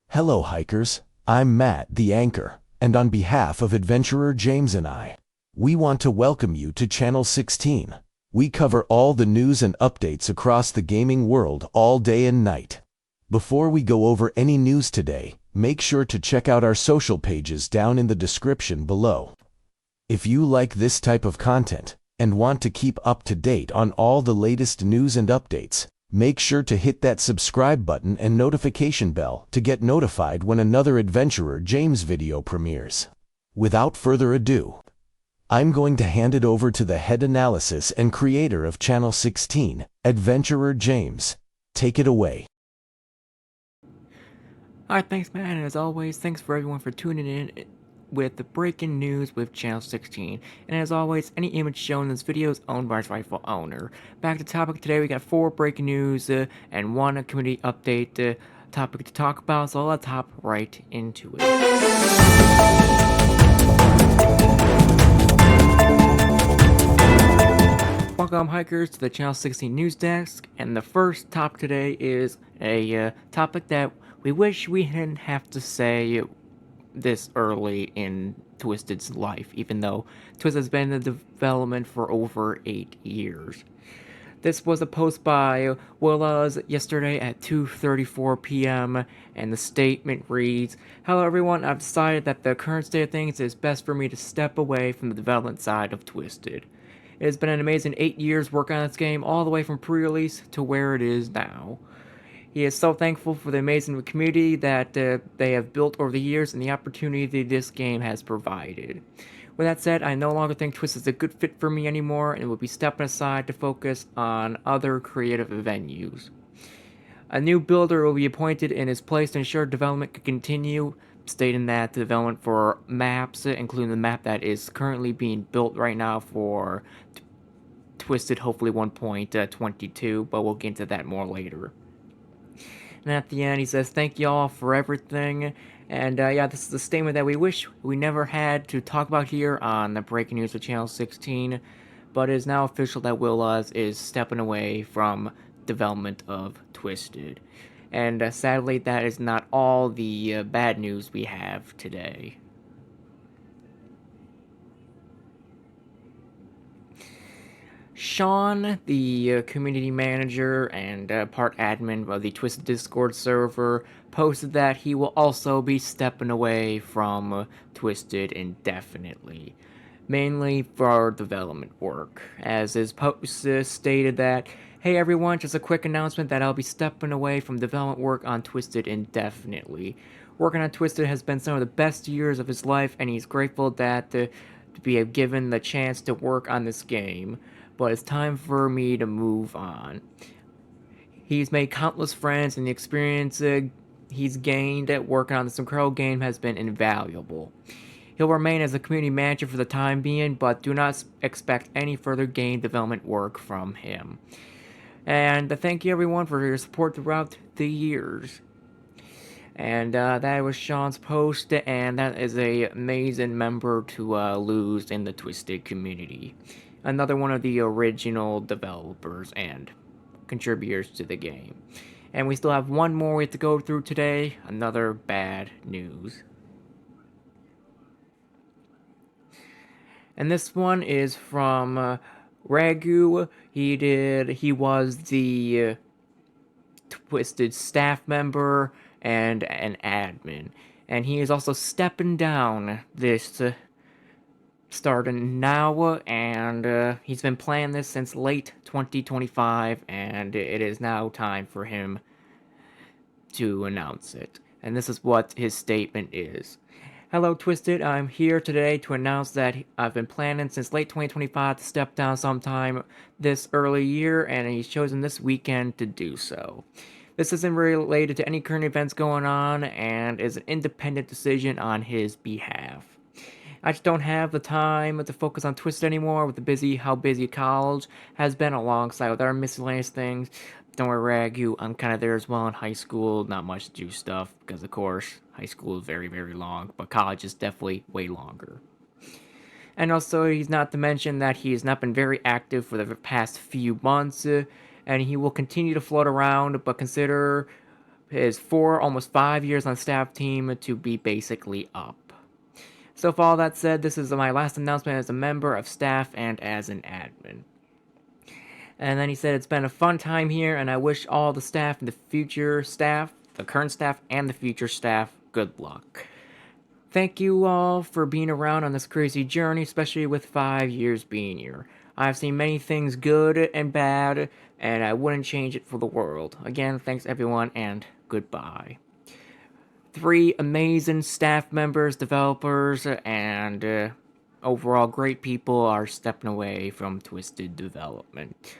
Hello hikers, I'm Matt, the anchor, and on behalf of adventurer James and I, we want to welcome you to Channel 16. We cover all the news and updates across the gaming world all day and night. Before we go over any news today, make sure to check out our social pages down in the description below. If you like this type of content and want to keep up to date on all the latest news and updates, make sure to hit that subscribe button and notification bell to get notified when another Adventurer James video premieres. Without further ado, I'm going to hand it over to the head analysis and creator of Channel 16, Adventurer James. Take it away. Alright, thanks Matt, and as always, thanks for everyone for tuning in with the breaking news with Channel 16. And as always, any image shown in this video is owned by its rightful owner. Back to the topic today, we got 4 breaking news and 1 community update topic to talk about, so let's hop right into it. Welcome hikers to the Channel 16 news desk, and the first topic today is a topic that we wish we didn't have to say this early in Twisted's life, even though Twisted has been in development for over 8 years. This was a post by Willzuh yesterday at 2:34 p.m. and the statement reads, "Hello everyone, I've decided that the current state of things is best for me to step away from the development side of Twisted. It has been an amazing 8 years working on this game, all the way from pre-release to where it is now. He is so thankful for the amazing community that they have built over the years and the opportunity this game has provided. With that said, I no longer think Twist is a good fit for me anymore and will be stepping aside to focus on other creative venues. A new builder will be appointed in his place to ensure development can continue, stating that the development for maps, including the map that is currently being built right now for Twisted, hopefully 1.22, but we'll get into that more later." And at the end, he says, "Thank y'all for everything." And yeah, this is a statement that we wish we never had to talk about here on the Breaking News of Channel 16, but it is now official that Willzuh is stepping away from development of Twisted. And sadly, that is not all the bad news we have today. Sean, the community manager and part admin of the Twisted Discord server, posted that he will also be stepping away from Twisted indefinitely, mainly for development work, as his post stated that, "Hey everyone, just a quick announcement that I'll be stepping away from development work on Twisted indefinitely. Working on Twisted has been some of the best years of his life, and he's grateful that to be given the chance to work on this game. But it's time for me to move on. He's made countless friends, and the experience he's gained at working on this incredible game has been invaluable. He'll remain as a community manager for the time being, but do not expect any further game development work from him." And thank you everyone for your support throughout the years. And that was Sean's post, and that is a amazing member to lose in the Twisted community. Another one of the original developers and contributors to the game. And we still have one more we have to go through today, another bad news. And this one is from Ragu. He was the Twisted staff member and an admin. And he is also stepping down this starting now, and he's been planning this since late 2025, and it is now time for him to announce it. And this is what his statement is. "Hello Twisted, I'm here today to announce that I've been planning since late 2025 to step down sometime this early year, and he's chosen this weekend to do so. This isn't related to any current events going on, and is an independent decision on his behalf. I just don't have the time to focus on Twisted anymore with how busy college has been alongside with other miscellaneous things. Don't worry, Ragu, I'm kind of there as well in high school. Not much to do stuff, because of course, high school is very, very long, but college is definitely way longer. And also, he's not to mention that he has not been very active for the past few months, and he will continue to float around, but consider his almost 5 years on staff team to be basically up. So with all that said, this is my last announcement as a member of staff and as an admin. And then he said, it's been a fun time here, and I wish all the staff and the future staff, the current staff and the future staff, good luck. Thank you all for being around on this crazy journey, especially with 5 years being here. I've seen many things good and bad, and I wouldn't change it for the world. Again, thanks everyone, and goodbye. 3 amazing staff members, developers, and overall great people are stepping away from Twisted Development.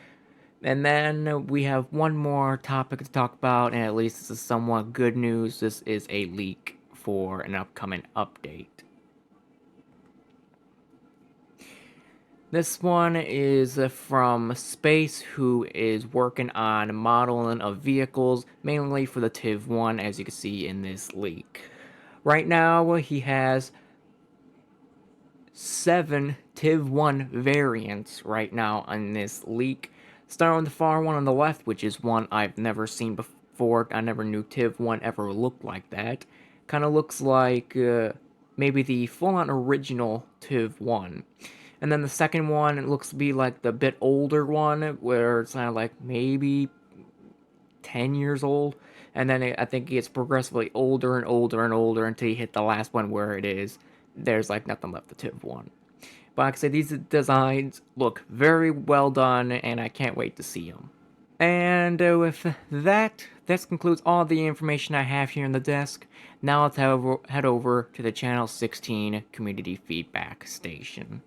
And then we have one more topic to talk about, and at least this is somewhat good news. This is a leak for an upcoming update. This one is from Space, who is working on modeling of vehicles, mainly for the TIV1, as you can see in this leak. Right now, he has 7 TIV1 variants right now on this leak. Starting with the far one on the left, which is one I've never seen before. I never knew TIV1 ever looked like that. Kind of looks like maybe the full-on original TIV1. And then the second one, it looks to be like the bit older one, where it's kind of like maybe 10 years old. And then I think it gets progressively older and older and older until you hit the last one where there's like nothing left to TIV1. But like I say, these designs look very well done, and I can't wait to see them. And with that, this concludes all the information I have here on the desk. Now let's head over to the Channel 16 Community Feedback Station.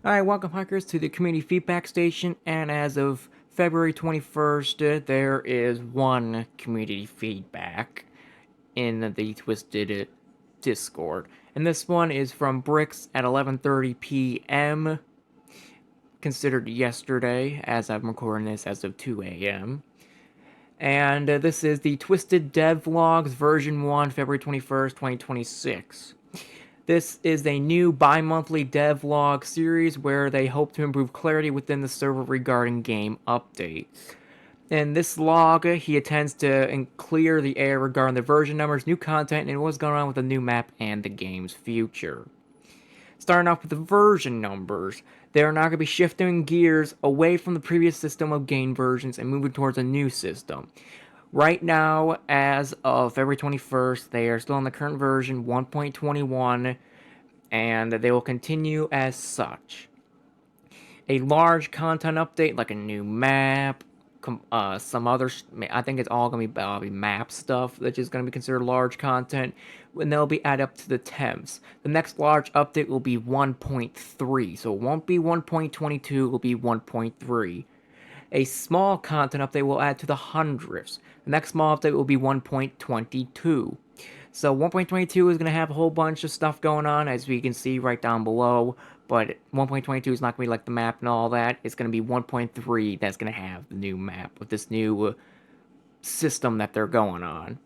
Alright, welcome hikers to the Community Feedback Station, and as of February 21st, there is one community feedback in the Twisted Discord. And this one is from Bricks at 11:30 p.m. Considered yesterday, as I'm recording this as of 2 a.m. And this is the Twisted Devlogs version 1, February 21st, 2026. This is a new bi-monthly devlog series where they hope to improve clarity within the server regarding game updates. In this log, he attempts to clear the air regarding the version numbers, new content, and what's going on with the new map and the game's future. Starting off with the version numbers, they are now going to be shifting gears away from the previous system of game versions and moving towards a new system. Right now, as of February 21st, they are still on the current version 1.21, and they will continue as such. A large content update, like a new map, some other, I think it's all going to be map stuff, which is going to be considered large content, and they'll be added up to the temps. The next large update will be 1.3, so it won't be 1.22, it will be 1.3. A small content update will add to the hundredths. The next small update will be 1.22. So 1.22 is going to have a whole bunch of stuff going on, as we can see right down below. But 1.22 is not going to be like the map and all that. It's going to be 1.3 that's going to have the new map with this new system that they're going on.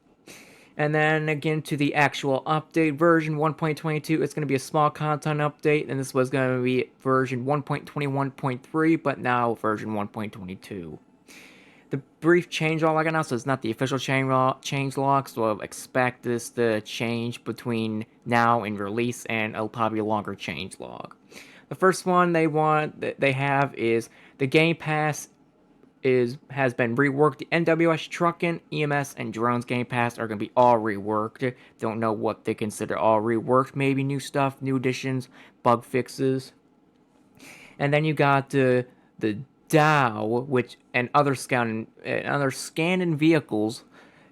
And then again to the actual update version 1.22, it's going to be a small content update, and this was going to be version 1.21.3, but now version 1.22. The brief change log I got now, so it's not the official change log, so I'll expect this to change between now and release, and it'll probably be a longer change log. The first one they have is the Game Pass has been reworked. The NWS Truckin', EMS, and Drones Game Pass are going to be all reworked. Don't know what they consider all reworked. Maybe new stuff, new additions, bug fixes. And then you got the DAO, and other scanning vehicles,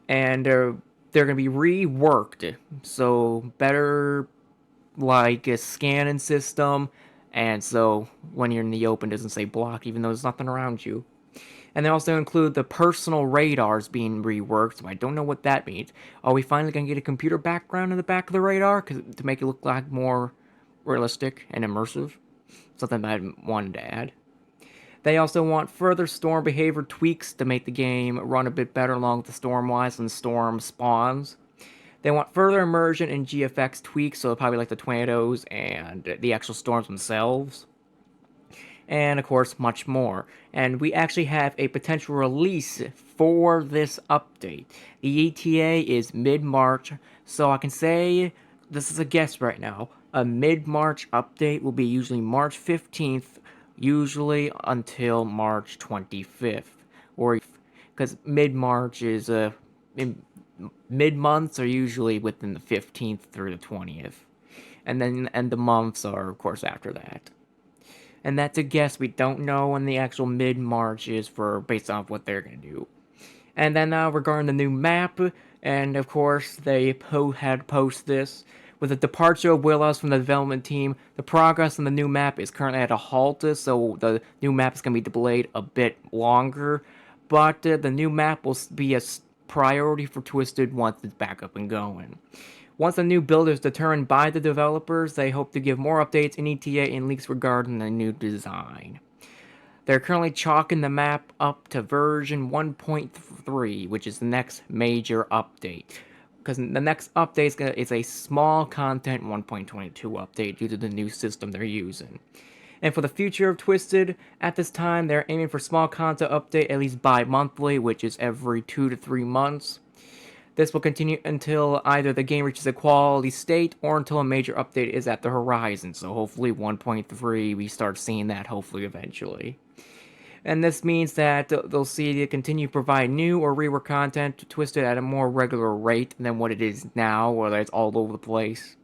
and they're going to be reworked. So better like a scanning system, and so when you're in the open, it doesn't say blocked, even though there's nothing around you. And they also include the personal radars being reworked, so I don't know what that means. Are we finally going to get a computer background in the back of the radar to make it look like more realistic and immersive. Something I wanted to add. They also want further storm behavior tweaks to make the game run a bit better along with the storm-wise when the storm spawns. They want further immersion and GFX tweaks, so probably like the tornadoes and the actual storms themselves. And of course, much more. And we actually have a potential release for this update. The ETA is mid-March, so I can say, this is a guess right now, a mid-March update will be usually March 15th, usually until March 25th. Or, because mid-March is, mid-months are usually within the 15th through the 20th. And then, and the months are, of course, after that. And that's a guess. We don't know when the actual mid-March is for based off what they're going to do. And then regarding the new map, and of course they had post this. With the departure of Willzuh from the development team, the progress on the new map is currently at a halt, so the new map is going to be delayed a bit longer. But the new map will be a priority for Twisted once it's back up and going. Once a new build is determined by the developers, they hope to give more updates in ETA and leaks regarding the new design. They're currently chalking the map up to version 1.3, which is the next major update. Because the next update is a small content 1.22 update due to the new system they're using. And for the future of Twisted, at this time, they're aiming for small content update at least bi-monthly, which is every 2 to 3 months. This will continue until either the game reaches a quality state or until a major update is at the horizon. So hopefully 1.3, we start seeing that hopefully eventually. And this means that they'll see to continue to provide new or rework content to Twisted at a more regular rate than what it is now, where it's all over the place.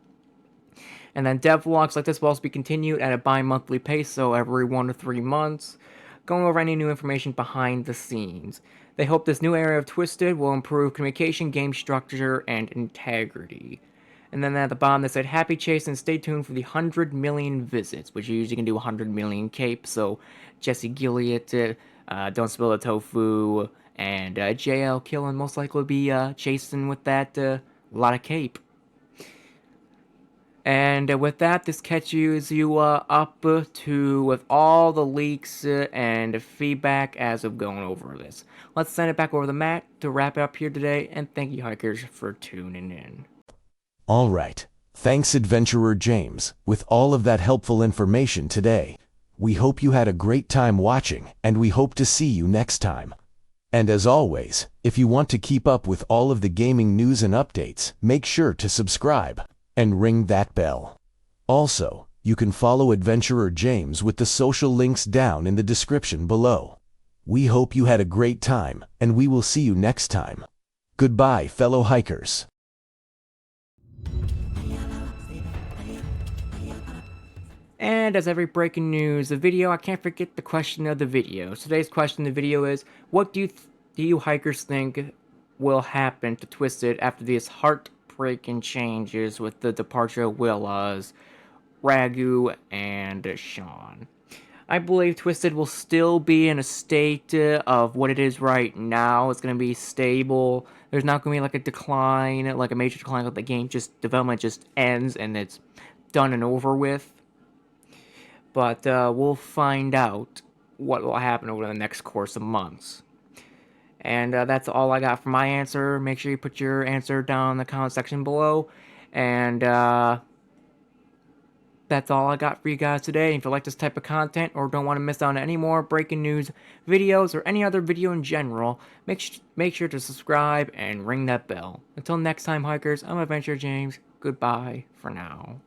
And then devlogs like this will also be continued at a bi-monthly pace, so every 1 to 3 months, going over any new information behind the scenes. They hope this new area of Twisted will improve communication, game structure, and integrity. And then at the bottom they said, happy chase and stay tuned for the 100 million visits, which you usually can do 100 million capes. So Jesse Gilliat, Don't Spill the Tofu, and JL Killen most likely will be chasing with that lot of cape. And with that, this catches you up to with all the leaks and feedback as of going over this. Let's send it back over to Matt to wrap it up here today, and thank you, hikers, for tuning in. All right. Thanks, Adventurer James, with all of that helpful information today. We hope you had a great time watching, and we hope to see you next time. And as always, if you want to keep up with all of the gaming news and updates, make sure to subscribe and ring that bell. Also, you can follow Adventurer James with the social links down in the description below. We hope you had a great time, and we will see you next time. Goodbye, fellow hikers. And as every breaking news video, I can't forget the question of the video. Today's question of the video is, what do you hikers think will happen to Twisted after these heartbreaking changes with the departure of Willzuh, Ragu, and Sean? I believe Twisted will still be in a state of what it is right now. It's going to be stable. There's not going to be like a decline, like a major decline of the game. Just development just ends and it's done and over with. But we'll find out what will happen over the next course of months. And that's all I got for my answer. Make sure you put your answer down in the comment section below. And that's all I got for you guys today. If you like this type of content or don't want to miss out on any more breaking news videos or any other video in general, make sure to subscribe and ring that bell. Until next time, hikers, I'm Adventure James. Goodbye for now.